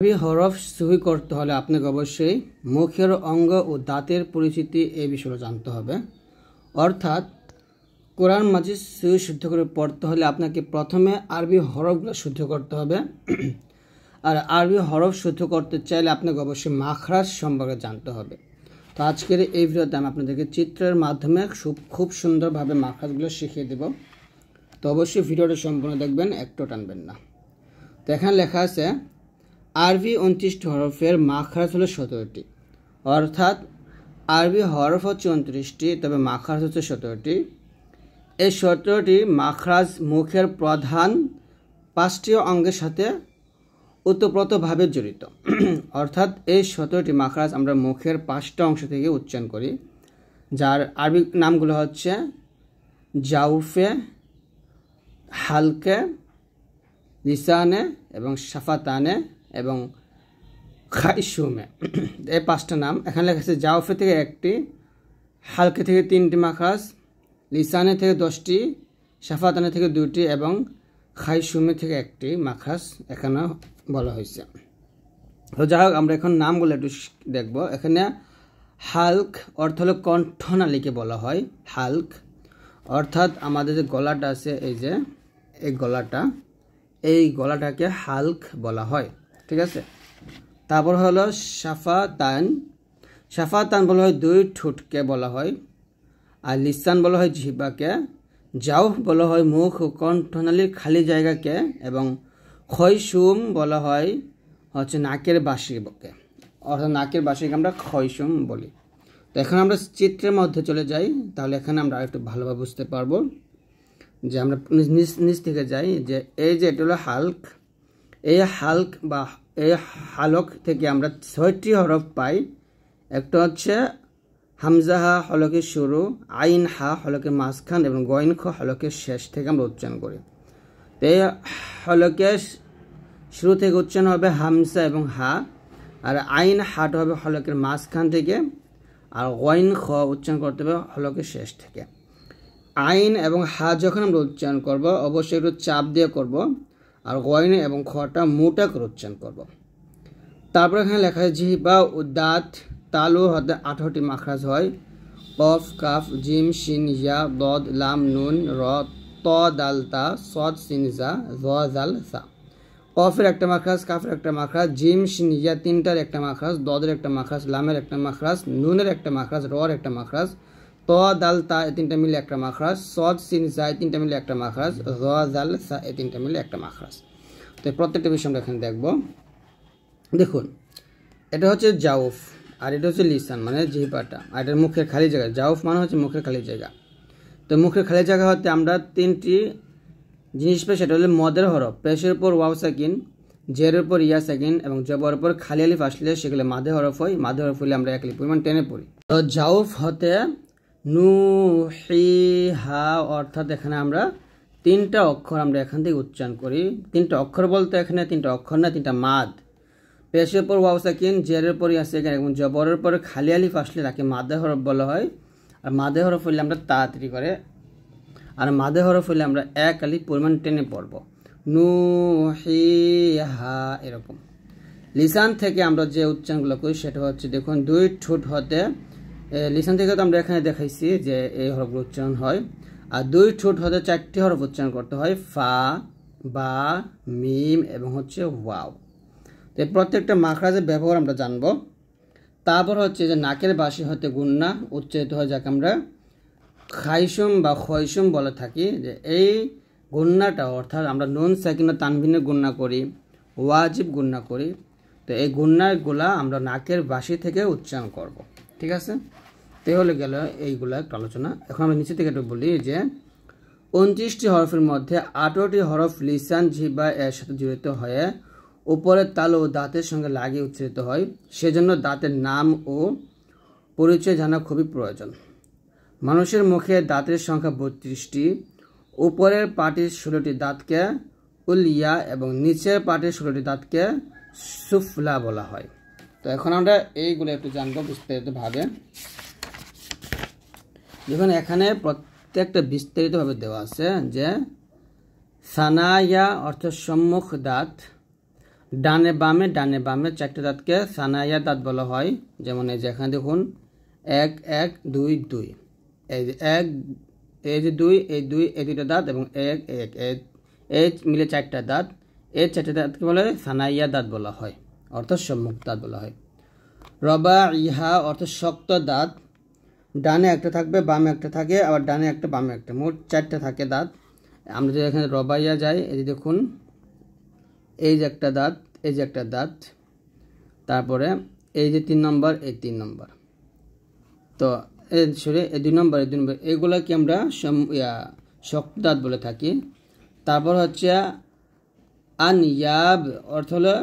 আরবি হরফ সহি করতে হলে আপনাকে অবশ্যই মুখের অঙ্গ ও দাঁতের পরিচিতি এই বিষয়ে জানতে হবে। অর্থাৎ কোরআন মাজিদ সহি শুদ্ধ করে পড়তে হলে আপনাকে প্রথমে আরবি হরফগুলো শুদ্ধ করতে হবে। আর আরবি হরফ শুদ্ধ করতে চাইলে আপনাকে অবশ্যই মাখরাজ সম্পর্কে জানতে হবে। তো আজকের এই ভিডিওতে আমি আপনাদেরকে চিত্রের মাধ্যমে খুব সুন্দরভাবে মাখরাজগুলো শিখিয়ে দেব। তো অবশ্যই ভিডিওটা সম্পূর্ণ দেখবেন, একটু টানবেন না। তো এখানে লেখা আছে আরবি 29টি হরফের মাখরাজ হলো 17টি। অর্থাৎ আরবি হরফ হচ্ছে 29টি, তবে মাখরাজ হচ্ছে 17টি। এই 17টি মাখরাজ মুখের প্রধান 5টি অঙ্গের সাথে ওতপ্রোতভাবে জড়িত। অর্থাৎ এই 17টি মাখরাজ আমরা মুখের 5টা অংশ থেকে উচ্চারণ করি, যার আরবি নামগুলো হচ্ছে জাউফে, হালকে, লিসানে এবং শাফাতানে এবং খাইশুমে। এই 5টা নাম এখানে লেখা আছে। জাউফে থেকে 1টি, হালকে থেকে 3টি মাখরাজ, লিসানে থেকে 10টি, শাফাতানে থেকে 2টি এবং খাইশুমে থেকে 1টি মাখরাজ এখানে বলা হয়েছে। তো যাই হোক, আমরা এখন নামগুলো একটু দেখব। এখানে হালক অর্থ হলো কণ্ঠনালীকে বলা হয়। হালক অর্থাৎ আমাদের যে গলাটা আছে, এই যে এই গলাটাকে হালক বলা হয়, ঠিক আছে। তারপর হলো শাফাতান। শাফাতান বলা হয় 2 ঠোঁটকে বলা হয়। আর লিসান বলা হয় জিহ্বাকে। জাউফ বলা হয় মুখ ও কণ্ঠনালীর খালি জায়গাকে এবং খয়সুম বলা হয় হচ্ছে নাকের বাঁশিকে। অর্থাৎ নাকের বাঁশিকে আমরা খয়সুম বলি। তো এখন আমরা চিত্রের মধ্যে চলে যাই, তাহলে এখানে আমরা একটু ভালোভাবে বুঝতে পারবো। যে আমরা নিচ থেকে যাই, যে এই যে এটা হলো হালক। এই হালক বা এই হালক থেকে আমরা 6টি হরফ পাই। একটা হচ্ছে হামজা হা হলকের শুরু, আইন হা হলকের মাঝখান এবং গইন খ হলকের শেষ থেকে আমরা উচ্চারণ করি। তো এই হলকের শুরু থেকে উচ্চারণ হবে হামজা এবং হা, আর আইন হাট হবে হলকের মাঝখান থেকে, আর গইন খ উচ্চারণ করতে হবে হলকের শেষ থেকে। আইন এবং হা যখন আমরা উচ্চারণ করব অবশ্যই একটু চাপ দিয়ে করব, আর গইন এবং খটা মোটা করে উচ্চারণ করব। তারপর এখানে লেখা আছে জিহ্বা ও দাঁত। তালু হতে 18টি মাখরাজ হয়। কফ, কাফ, জিম, শিন, ইয়া, দদ, লাম, নুন, র, ত, দাল, তা, সদ, সিন, জা, জ, জাল, সা। কফের একটা মাখরাজ, কাফের একটা মাখরাজ, জিম, শিন, ইয়া 3টার একটা মাখরাজ, দদের একটা মাখরাজ, লামের একটা মাখরাজ, নুনের একটা মাখরাজ, রর একটা মাখরাজ, ত, দাল, তা এই 3টা মিলে একটা মাখরাজ, সদ, সিন, জা এই 3টা মিলে একটা মাখরাজ, জ, জাল, সা এই 3টা মিলে একটা মাখরাজ। তো প্রত্যেকটা বিষয় আমরা এখানে দেখব। দেখুন, এটা হচ্ছে জাউফ আর এটা হচ্ছে লিসান মানে জিহ্বাটা, আর এটা মুখের খালি জায়গা। জাউফ মানে হচ্ছে মুখের খালি জায়গা। তো মুখের খালি জায়গা হতে আমরা 3টি জিনিস পাই, সেটা হলো মদের হরফ। পেশের উপর ওয়াও সাকিন, জের উপর ইয়া সাকিন এবং জবর উপর খালি আলিফ আসলে সেগুলো মাদে হরফ হয়। মাদে হরফ হলে আমরা 1 আলিফ পরিমাণ টেনে পড়ি। তো জাউফ হতে নু, হি, হা, অর্থাৎ এখানে আমরা 3টা অক্ষর আমরা এখান থেকে উচ্চারণ করি। 3টা অক্ষর বলতে এখানে 3টা অক্ষর না, 3টা মাদ। পেশের উপর ওয়াও সাকিন, জেরের উপর ইয়া সাকিন এবং জবরের উপর খালি আলিফ আসলে তাকে মাদে হরফ বলা হয়। আর মাদে হরফ হলে আমরা তাড়াতাড়ি করে, আর মাদে হরফ হলে আমরা 1 আলিফ পরিমাণ টেনে পড়ব। নু, হি, হা এরকম। লিসান থেকে আমরা যে উচ্চারণগুলো করি সেটা হচ্ছে, দেখুন 2 ঠোঁট হতে লিসান থেকে তো আমরা এখানে দেখাইছি যে এই হরফগুলো উচ্চারণ হয়। আর 2 ঠোঁট হতে 4টি হরফ উচ্চারণ করতে হয়, ফা, বা, মিম এবং হচ্ছে ওয়াও। তো প্রত্যেকটা মাখরাজের ব্যবহার আমরা জানব। তারপর হচ্ছে যে নাকের বাঁশি হতে গুন্না উচ্চারিত হয়, যাকে আমরা খাইসুম বা খয়সুম বলে থাকি। যে এই গুন্নাটা অর্থাৎ আমরা নুন সাকিন তানভিনের গুন্না করি, ওয়াজিব গুন্না করি। তো এই গুন্নাগুলা আমরা নাকের বাঁশি থেকে উচ্চারণ করব, ঠিক আছে। তো হলে গেল এইগুলা একটু আলোচনা। এখন আমরা নিচে থেকে একটু বলি যে 29টি হরফের মধ্যে 18টি হরফ লিসান জিহ্বা এর সাথে জড়িত হয়ে উপরের তালু ও দাঁতের সঙ্গে লাগিয়ে উচ্চারিত হয়। সেজন্য দাঁতের নাম ও পরিচয় জানা খুবই প্রয়োজন। মানুষের মুখে দাঁতের সংখ্যা 32টি। উপরের পাটির 16টি দাঁতকে উলিয়া এবং নিচের পাটির 16টি দাঁতকে সুফলা বলা হয়। তো এখন আমরা এইগুলো একটু জানবো বিস্তারিতভাবে। দেখুন, এখানে প্রত্যেকটা বিস্তারিতভাবে দেওয়া আছে যে সানায়া অর্থ সম্মুখ দাঁত, ডানে বামে চারটে দাঁতকে সানাইয়া দাঁত বলা হয়। যেমন এই যে এখানে দেখুন 1 1 2 2, এই যে 1, এই যে 2, এই 2, এই দুইটা দাঁত এবং 1 1, এই মিলে চারটা দাঁত। এই চারটে দাঁতকে বলে সানাইয়া দাঁত বলা হয়, অর্থাৎ সম্মুখ দাঁত বলা হয়। রবাইহা অর্থাৎ শক্ত দাঁত, ডানে একটা থাকবে বামে একটা থাকে, আবার ডানে একটা বামে একটা, মোট চারটে থাকে দাঁত। আমরা যদি এখানে রবাইয়া যাই, এই যে দেখুন এই যে একটা দাঁত, এই যে একটা দাঁত, তারপরে এই যে 3 নম্বর, এই 3 নম্বর, তো এই 2 নম্বর, এই 2 নম্বর, এইগুলোকে আমরা শক্ত দাঁত বলে থাকি। তারপর হচ্ছে আনয়াব অর্থ হলো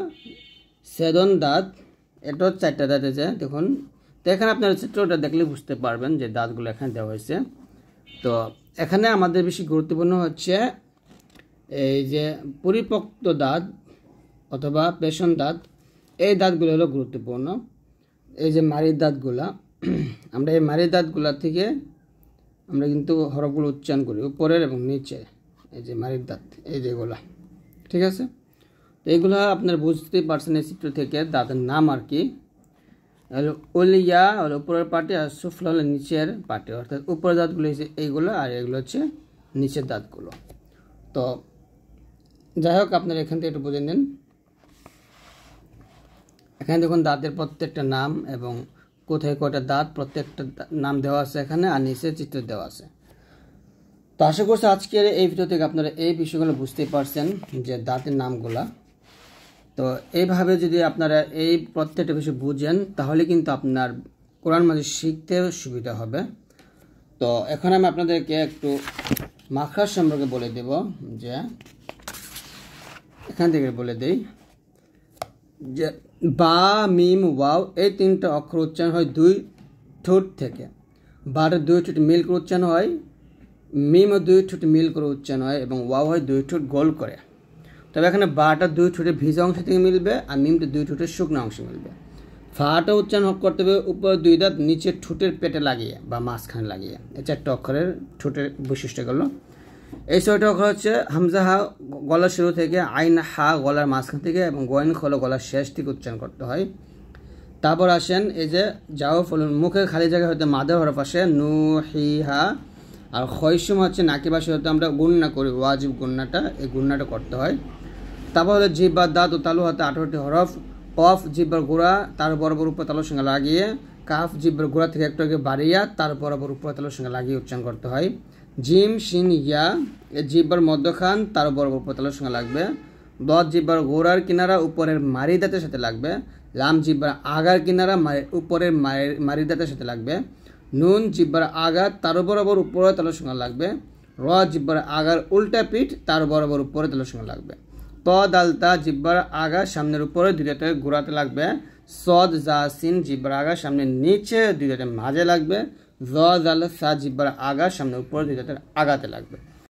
সেদন দাঁত, এটাও চারটা দাঁত আছে দেখুন। তো এখানে আপনারা চিত্রটা দেখলে বুঝতে পারবেন যে দাঁতগুলো এখানে দেওয়া হয়েছে। তো এখানে আমাদের বেশি গুরুত্বপূর্ণ হচ্ছে এই যে পরিপক্ত দাঁত অথবা পেশন দাঁত, এই দাঁতগুলো হলো গুরুত্বপূর্ণ। এই যে মাড়ির দাঁতগুলা, আমরা এই মাড়ির দাঁতগুলা থেকে আমরা কিন্তু হরফগুলো উচ্চারণ করি, উপরের এবং নিচে, এই যে মাড়ির দাঁত, এই যেগুলা, ঠিক আছে। তো এইগুলো আপনারা বুঝতেই পারছেন এই চিত্র থেকে দাঁতের নাম আর কি। ওলিয়া হলো উপরের পার্টি, আর সুফলা হলো নিচের পার্টি, অর্থাৎ উপরের দাঁতগুলো হচ্ছে এইগুলো, আর এগুলো হচ্ছে নিচের দাঁতগুলো। তো যাই হোক, আপনারা এখান থেকে একটু বুঝে নেন। এখানে দেখুন দাঁতের প্রত্যেকটা নাম এবং কোথায় কয়টা দাঁত, প্রত্যেকটা নাম দেওয়া আছে এখানে, আর নিচে চিত্র দেওয়া আছে। তো আশা করছি আজকের এই ভিডিও থেকে আপনারা এই বিষয়গুলো বুঝতেই পারছেন যে দাঁতের নামগুলা। তো এইভাবে যদি আপনারা এই প্রত্যেকটা বিষয় বুঝেন, তাহলে কিন্তু আপনার কোরআন মাজিদ শিখতে সুবিধা হবে। তো এখন আমি আপনাদেরকে একটু মাখরাজ সম্পর্কে বলে দেব, যে এখান থেকে বলে দেই যে বা মিম ওয়াও এই 3টা অক্ষর উচ্চারণ হয় 2 ঠোঁট থেকে। বাটা 2 ঠোঁট মিল করে উচ্চারণ হয়, মিমও 2 ঠোঁট মিল করে উচ্চারণ হয়, এবং ওয়াও হয় 2 ঠোঁট গোল করে। তবে এখানে বাটা 2 ঠোঁটের ভিজা অংশ থেকে মিলবে, আর মিমটা 2 ঠোঁটের শুকনো অংশ মিলবে। ফাটা উচ্চারণ করতে হবে উপরে 2 দাঁত নিচের ঠোঁটের পেটে লাগিয়ে বা মাঝখানে লাগিয়ে। এই 4টা অক্ষরের ঠোঁটের বৈশিষ্ট্য গেল। এই 6টা অক্ষর হচ্ছে হামজা হা গলার শুরু থেকে, আইন হা গলার মাঝখান থেকে, এবং গয়ন খোলা গলার শেষ থেকে উচ্চারণ করতে হয়। তারপর আসেন এই যে যাও ফলুন, মুখের খালি জায়গা হতে মাদের হরফ আসে নু হি হা, আর খয়সুম হচ্ছে নাকি বাসে হতে আমরা গুণনা করি, ওয়াজিব গুণনাটা, এই গুণনাটা করতে হয়। তারপর হলো জিহ্বার দাঁত ও তালু হাতে 18টি হরফ, কফ জিহ্বার গোড়া তার বরাবর উপর তালুর সঙ্গে লাগিয়ে, কাফ জিহ্বার গোড়া থেকে একটু আগে বাড়িয়া তার বরাবর উপর তালুর সঙ্গে লাগিয়ে উচ্চারণ করতে হয়। জিম শিন ইয়া এই জিহ্বার মধ্যখান তার বরাবর উপর তালুর সঙ্গে লাগবে। দত জিহ্বার গোড়ার কিনারা উপরের মারি দাঁতের সাথে লাগবে। লাম জিহ্বার আগার কিনারা উপরের মারি দাঁতের সাথে লাগবে। নুন জিহ্বার আগা তার বরাবর উপরে তালুর সঙ্গে লাগবে। র জিহ্বার আগার উল্টা পিঠ তার বরাবর উপরে তালুর সঙ্গে লাগবে। ত দালতা জিহ্বার আগা সামনের উপরে 2 দাঁতের গোড়াতে লাগবে। সদ জা সিন জিহ্বার আগা সামনের নিচে 2 দাঁতের মাঝে লাগবে। জ জাল সা জিহ্বার আগা সামনের উপরে 2 দাঁতের আগাতে লাগবে।